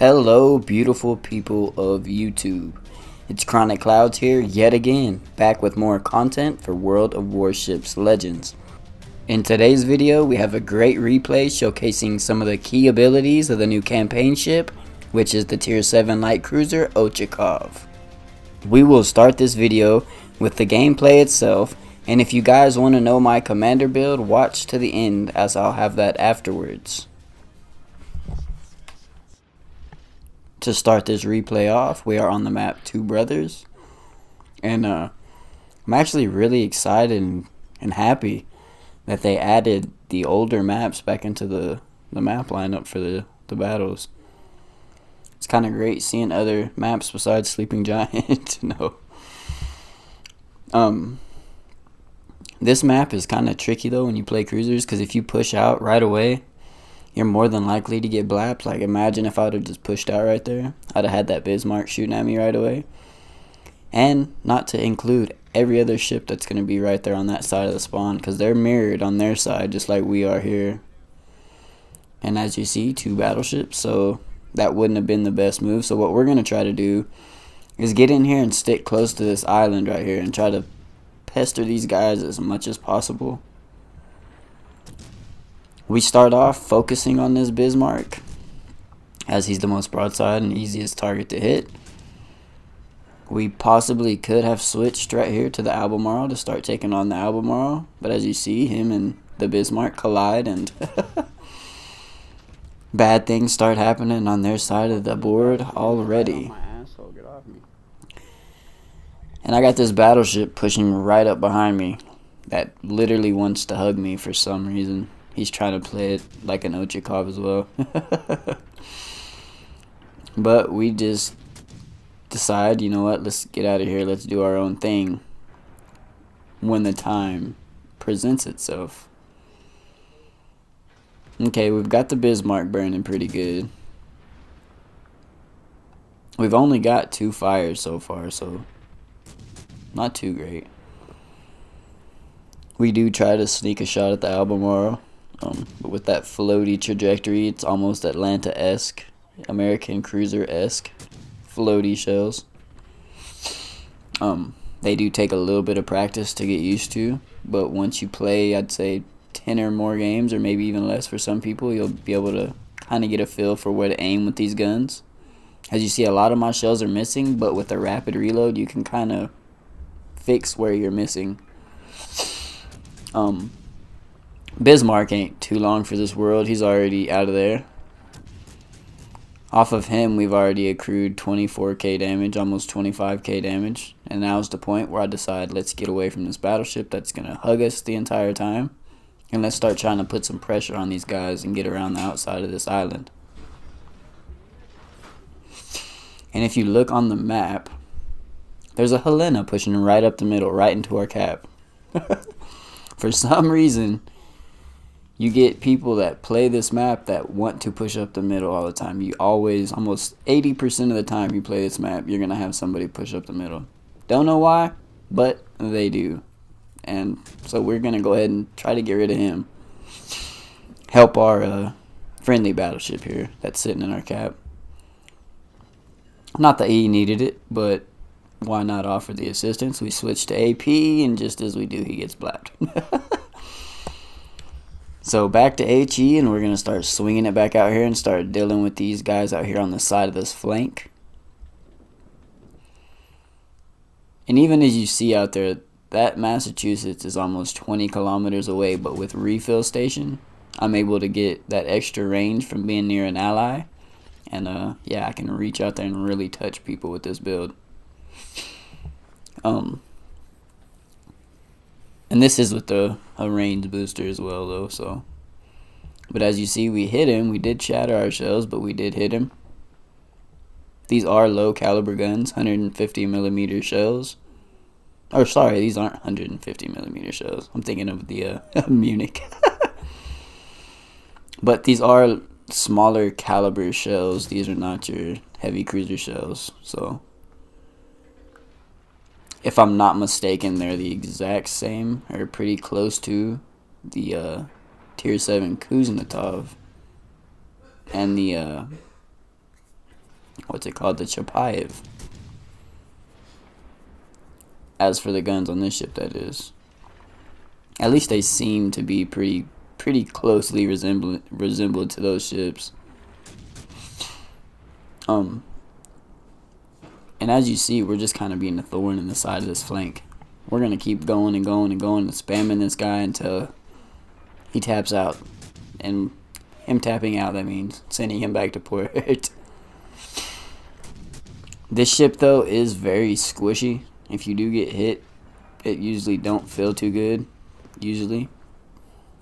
Hello, beautiful people of YouTube. It's ChronicKloudz here yet again, back with more content for World of Warships Legends. In today's video, we have a great replay showcasing some of the key abilities of the new campaign ship, which is the Tier 7 light cruiser Ochakov. We will start this video with the gameplay itself, and if you guys want to know my commander build, watch to the end as I'll have that afterwards. To start this replay off, we are on the map Two Brothers, and I'm actually really excited and happy that they added the older maps back into the map lineup for the battles. It's kind of great seeing other maps besides Sleeping Giant. No. This map is kind of tricky though when you play cruisers, because if you push out right away, you're more than likely to get blapped. Like, imagine if I would have just pushed out right there. I'd have had that Bismarck shooting at me right away. And not to include every other ship that's going to be right there on that side of the spawn, because they're mirrored on their side just like we are here. And as you see, two battleships, so that wouldn't have been the best move. So what we're going to try to do is get in here and stick close to this island right here and try to pester these guys as much as possible. We start off focusing on this Bismarck, as he's the most broadside and easiest target to hit. We possibly could have switched right here to the Albemarle to start taking on the Albemarle, but as you see, him and the Bismarck collide and bad things start happening on their side of the board already. And I got this battleship pushing right up behind me that literally wants to hug me for some reason. He's trying to play it like an Ochakov as well. But we just decide, you know what, let's get out of here. Let's do our own thing when the time presents itself. Okay, we've got the Bismarck burning pretty good. We've only got 2 fires so far, so not too great. We do try to sneak a shot at the Albemarle. But with that floaty trajectory, it's almost Atlanta-esque, American cruiser-esque floaty shells. They do take a little bit of practice to get used to, but once you play, I'd say 10 or more games, or maybe even less for some people, you'll be able to kind of get a feel for where to aim with these guns. As you see, a lot of my shells are missing, but with a rapid reload, you can kind of fix where you're missing. Bismarck ain't too long for this world. He's already out of there. Off of him, we've already accrued 24k damage, almost 25k damage. And now's the point where I decide, let's get away from this battleship that's going to hug us the entire time. And let's start trying to put some pressure on these guys and get around the outside of this island. And if you look on the map, there's a Helena pushing right up the middle, right into our cap. For some reason, you get people that play this map that want to push up the middle all the time. You always, almost 80% of the time you play this map, you're going to have somebody push up the middle. Don't know why, but they do. And so we're going to go ahead and try to get rid of him. Help our friendly battleship here that's sitting in our cap. Not that he needed it, but why not offer the assistance? We switch to AP, and just as we do, he gets blapped. So back to HE, and we're going to start swinging it back out here and start dealing with these guys out here on the side of this flank. And even as you see out there, that Massachusetts is almost 20 kilometers away, but with refill station, I'm able to get that extra range from being near an ally. And yeah, I can reach out there and really touch people with this build. And this is with a range booster as well, though, so. But as you see, we hit him. We did shatter our shells, but we did hit him. These are low caliber guns, 150 millimeter shells. Or sorry, these aren't 150 millimeter shells. I'm thinking of the Munich. But these are smaller caliber shells. These are not your heavy cruiser shells, so. If I'm not mistaken, they're the exact same, or pretty close to the Tier 7 Kuznetsov and the what's it called? The Chapayev. As for the guns on this ship, that is. At least they seem to be pretty closely resembled to those ships. And as you see, we're just kind of being a thorn in the side of this flank. We're going to keep going and going and going and spamming this guy until he taps out. And him tapping out, that means sending him back to port. This ship, though, is very squishy. If you do get hit, it usually don't feel too good. Usually.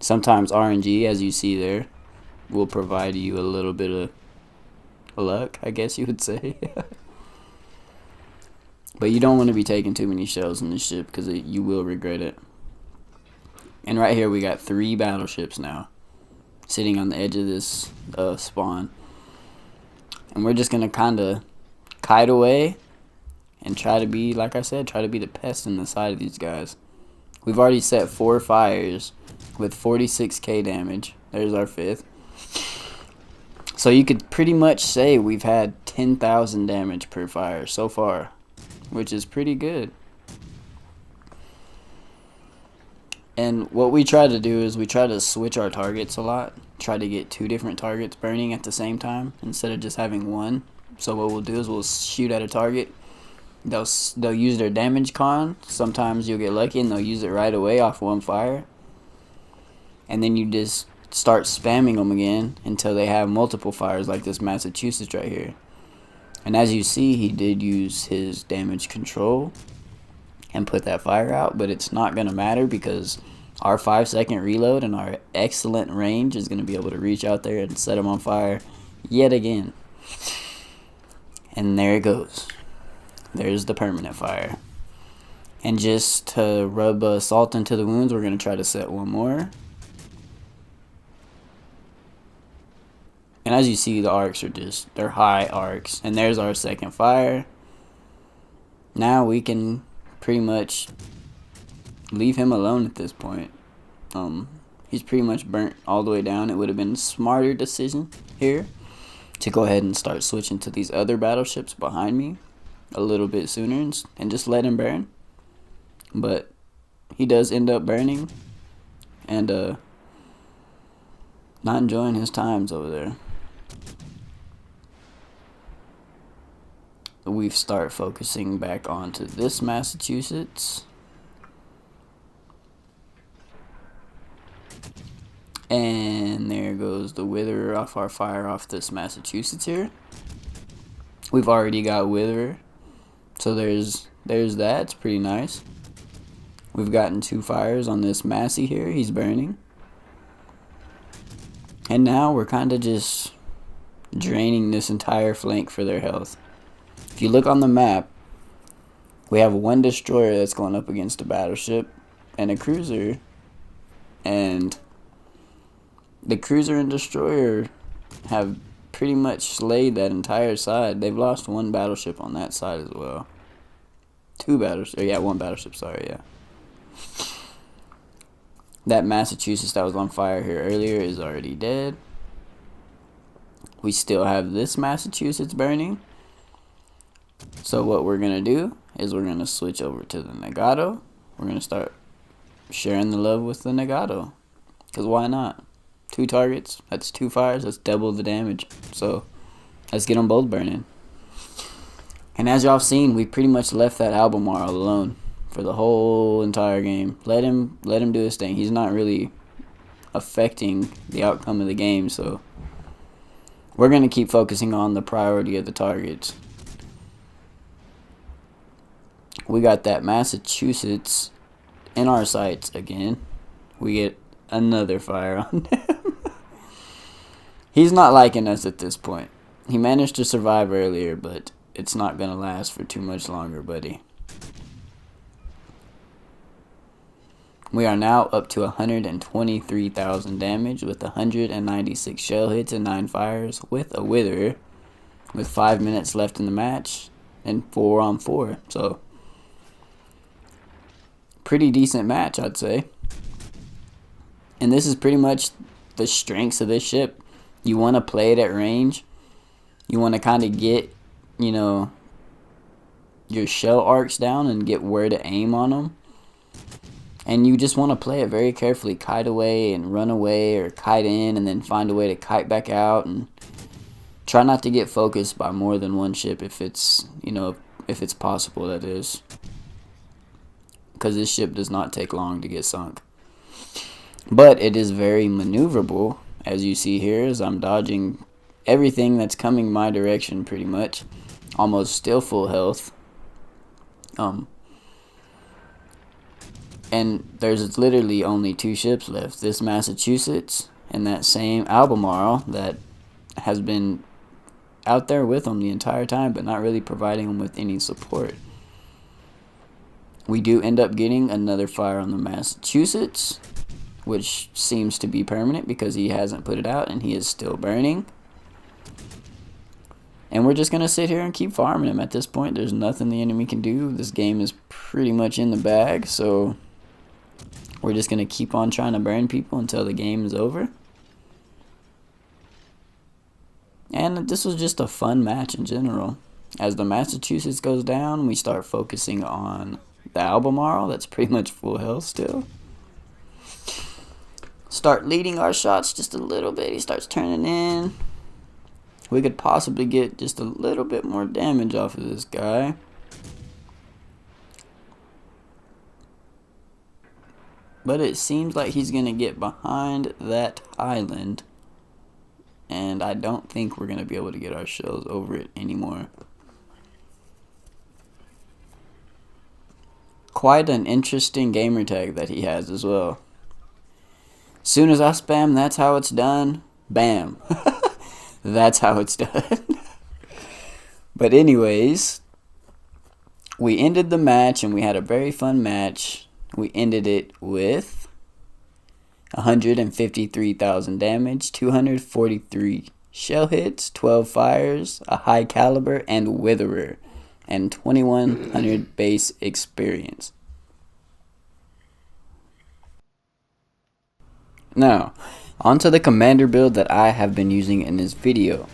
Sometimes RNG, as you see there, will provide you a little bit of luck, I guess you would say. But you don't want to be taking too many shells in this ship because you will regret it. And right here we got 3 battleships now sitting on the edge of this spawn. And we're just going to kind of kite away and try to be, like I said, try to be the pest in the side of these guys. We've already set 4 fires with 46k damage. There's our 5th. So you could pretty much say we've had 10,000 damage per fire so far, which is pretty good. And what we try to do is we try to switch our targets a lot. Try to get 2 different targets burning at the same time instead of just having one. So what we'll do is we'll shoot at a target. They'll use their damage con. Sometimes you'll get lucky and they'll use it right away off one fire. And then you just start spamming them again until they have multiple fires like this Massachusetts right here. And as you see, he did use his damage control and put that fire out, but it's not going to matter because our 5-second reload and our excellent range is going to be able to reach out there and set him on fire yet again. And there it goes. There's the permanent fire. And just to rub salt into the wounds, we're going to try to set one more. And as you see, the arcs are they're high arcs. And there's our second fire. Now we can pretty much leave him alone at this point. He's pretty much burnt all the way down. It would have been a smarter decision here to go ahead and start switching to these other battleships behind me a little bit sooner and just let him burn. But he does end up burning and not enjoying his times over there. We start focusing back onto this Massachusetts. And there goes the Witherer off our fire off this Massachusetts here. We've already got Witherer. So there's that. It's pretty nice. We've gotten 2 fires on this Massey here. He's burning. And now we're kind of just draining this entire flank for their health. If you look on the map, we have 1 destroyer that's going up against a battleship and a cruiser. And the cruiser and destroyer have pretty much slayed that entire side. They've lost 1 battleship on that side as well. 2 battleships. Yeah, 1 battleship, sorry, yeah. That Massachusetts that was on fire here earlier is already dead. We still have this Massachusetts burning. So what we're going to do is we're going to switch over to the Nagato. We're going to start sharing the love with the Nagato. Because why not? 2 targets, that's 2 fires, that's double the damage. So let's get them both burning. And as y'all seen, we pretty much left that Albemarle alone for the whole entire game. Let him do his thing. He's not really affecting the outcome of the game, so we're going to keep focusing on the priority of the targets. We got that Massachusetts in our sights again. We get another fire on him. He's not liking us at this point. He managed to survive earlier, but it's not going to last for too much longer, buddy. We are now up to 123,000 damage with 196 shell hits and 9 fires with a Witherer with 5 minutes left in the match and 4 on 4. So pretty decent match, I'd say. And this is pretty much the strengths of this ship. You want to play it at range. You want to kind of get you know, your shell arcs down and get where to aim on them. And you just want to play it very carefully. Kite away and run away, or kite in and then find a way to kite back out, and try not to get focused by more than one ship if it's, if it's possible, that is. Because this ship does not take long to get sunk. But it is very maneuverable, as you see here, as I'm dodging everything that's coming my direction pretty much. Almost still full health. And there's literally only 2 ships left. This Massachusetts and that same Albemarle that has been out there with them the entire time, but not really providing them with any support. We do end up getting another fire on the Massachusetts, which seems to be permanent because he hasn't put it out and he is still burning. And we're just going to sit here and keep farming him at this point. There's nothing the enemy can do. This game is pretty much in the bag, so we're just going to keep on trying to burn people until the game is over. And this was just a fun match in general. As the Massachusetts goes down, we start focusing on the Albemarle. That's pretty much full health still. Start leading our shots just a little bit. He starts turning in. We could possibly get just a little bit more damage off of this guy. But it seems like he's going to get behind that island. And I don't think we're going to be able to get our shells over it anymore. Quite an interesting gamer tag that he has as well. As soon as I spam, that's how it's done. Bam. That's how it's done. But anyways, we ended the match and we had a very fun match. We ended it with 153,000 damage, 243 shell hits, 12 fires, a high caliber and witherer, and 2100 base experience. Now, onto the commander build that I have been using in this video.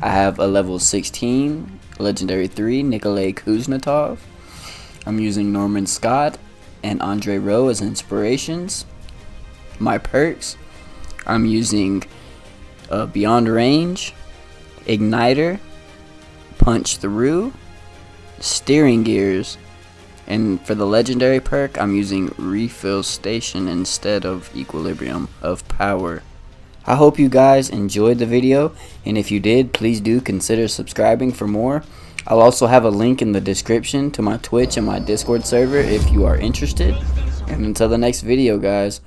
I have a level 16, legendary 3, Nikolai Kuznetsov. I'm using Norman Scott and Andre Rowe as inspirations. My perks, I'm using Beyond Range, Igniter, Punch Through, Steering Gears, and for the legendary perk, I'm using Refill Station instead of Equilibrium of Power. I hope you guys enjoyed the video, and if you did, please do consider subscribing for more. I'll also have a link in the description to my Twitch and my Discord server if you are interested. And until the next video, guys,